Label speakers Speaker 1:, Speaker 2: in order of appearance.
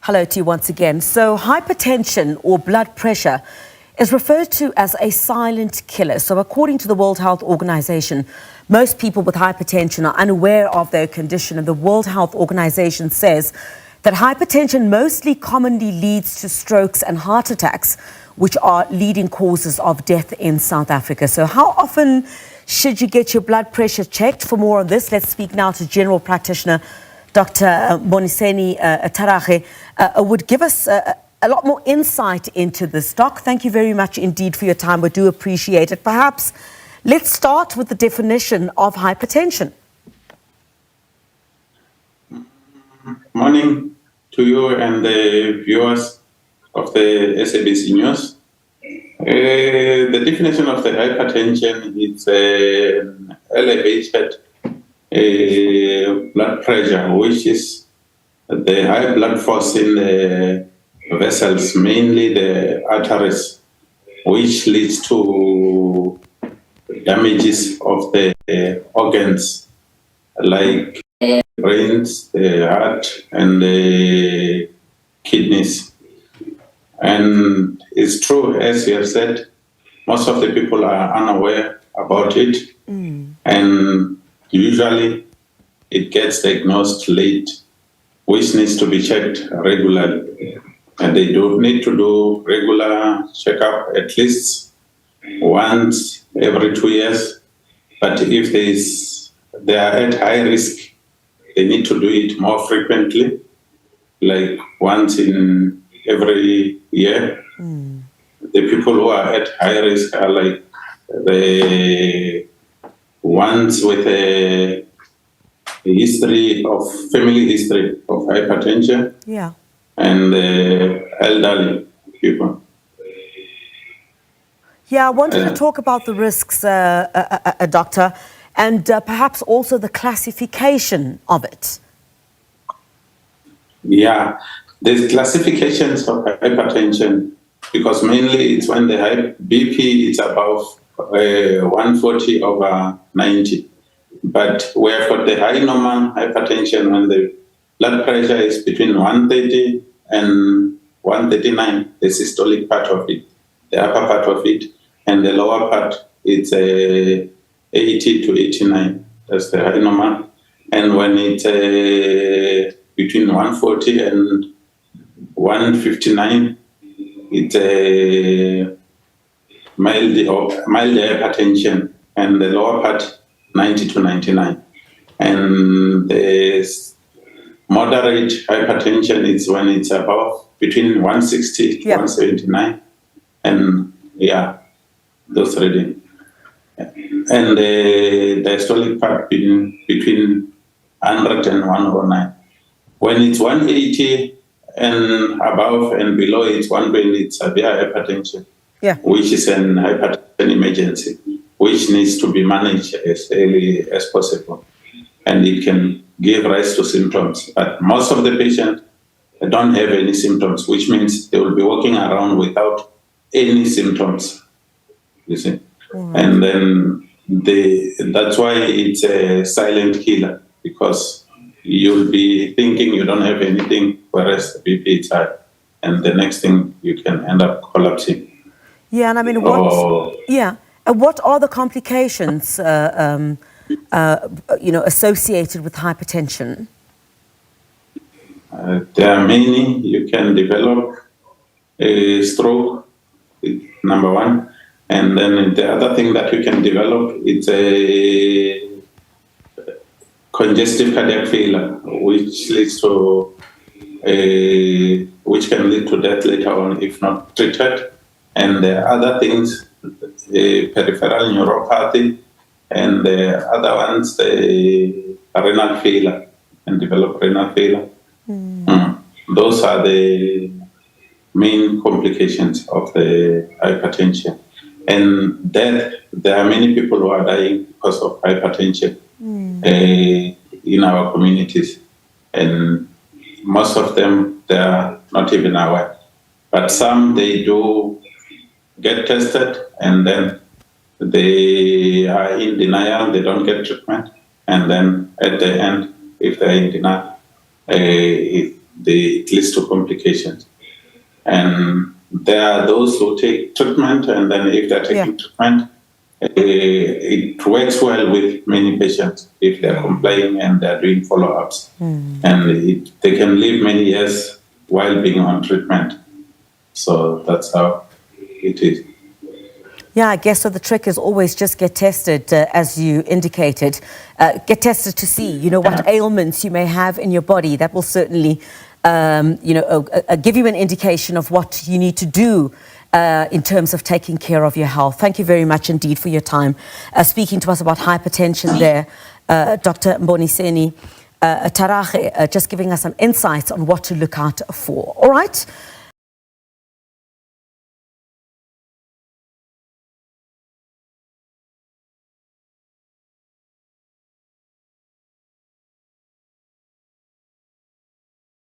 Speaker 1: Hello to you once again. So hypertension or blood pressure is referred to as a silent killer. So according to the World Health Organization, most people with hypertension are unaware of their condition, and the World Health Organization says that hypertension mostly commonly leads to strokes and heart attacks, which are leading causes of death in South Africa. So how often should you get your blood pressure checked? For more on this, let's speak now to General Practitioner Dr. Mmboniseni Tharage, would give us a lot more insight into this. Doc, thank you very much indeed for your time. We do appreciate it. Perhaps let's start with the definition of hypertension.
Speaker 2: Morning to you and the viewers of the SABC News. The definition of the hypertension is elevated blood pressure, which is the high blood force in the vessels, mainly the arteries, which leads to damages of the organs like the brains, the heart, and the kidneys. And it's true, as you have said, most of the people are unaware about it. And usually it gets diagnosed late, which needs to be checked regularly. And they do need to do regular checkup at least once every 2 years. But if they are at high risk, they need to do it more frequently, like once in every year. The people who are at high risk are like the ones with a family history of hypertension, and the elderly people.
Speaker 1: Yeah, I wanted to talk about the risks, Doctor, and perhaps also the classification of it.
Speaker 2: Yeah, there's classifications of hypertension, because mainly it's when the BP is above 140/90. But we have got the high normal hypertension when the blood pressure is between 130 and 139, the systolic part of it, the upper part of it, and the lower part, it's 80 to 89. That's the high normal. And when it's between 140 and 159, it's a mild hypertension, and the lower part 90 to 99. And the moderate hypertension is when it's above between 160 to 179, and those reading. And the diastolic part between 100 and 109. When it's 180 and above and below, it's 120, it's severe hypertension, which is an hypertension emergency, which needs to be managed as early as possible. And it can give rise to symptoms. But most of the patients don't have any symptoms, which means they will be walking around without any symptoms, you see. And then that's why it's a silent killer, because you'll be thinking you don't have anything, whereas the BP is high, and the next thing you can end up collapsing.
Speaker 1: Yeah, and I mean, what are the complications, associated with hypertension?
Speaker 2: There are many. You can develop a stroke, number one. And then the other thing that you can develop is a congestive cardiac failure, which can lead to death later on if not treated. And the other things, the peripheral neuropathy, and the other ones, the renal failure, and develop renal failure. Those are the main complications of the hypertension. And death, there are many people who are dying because of hypertension in our communities. And most of them, they are not even aware. But some, they do get tested, and then they are in denial, they don't get treatment. And then at the end, if they're in denial, it leads to complications. And there are those who take treatment, and then if they're taking treatment, it works well with many patients if they're complying and they're doing follow-ups. And they can live many years while being on treatment. So that's how it is.
Speaker 1: Yeah, I guess so. The trick is always just get tested, as you indicated. Get tested to see, you know, what ailments you may have in your body. That will certainly, give you an indication of what you need to do in terms of taking care of your health. Thank you very much indeed for your time. Speaking to us about hypertension there, Dr. Mmboniseni Tharage, just giving us some insights on what to look out for. All right.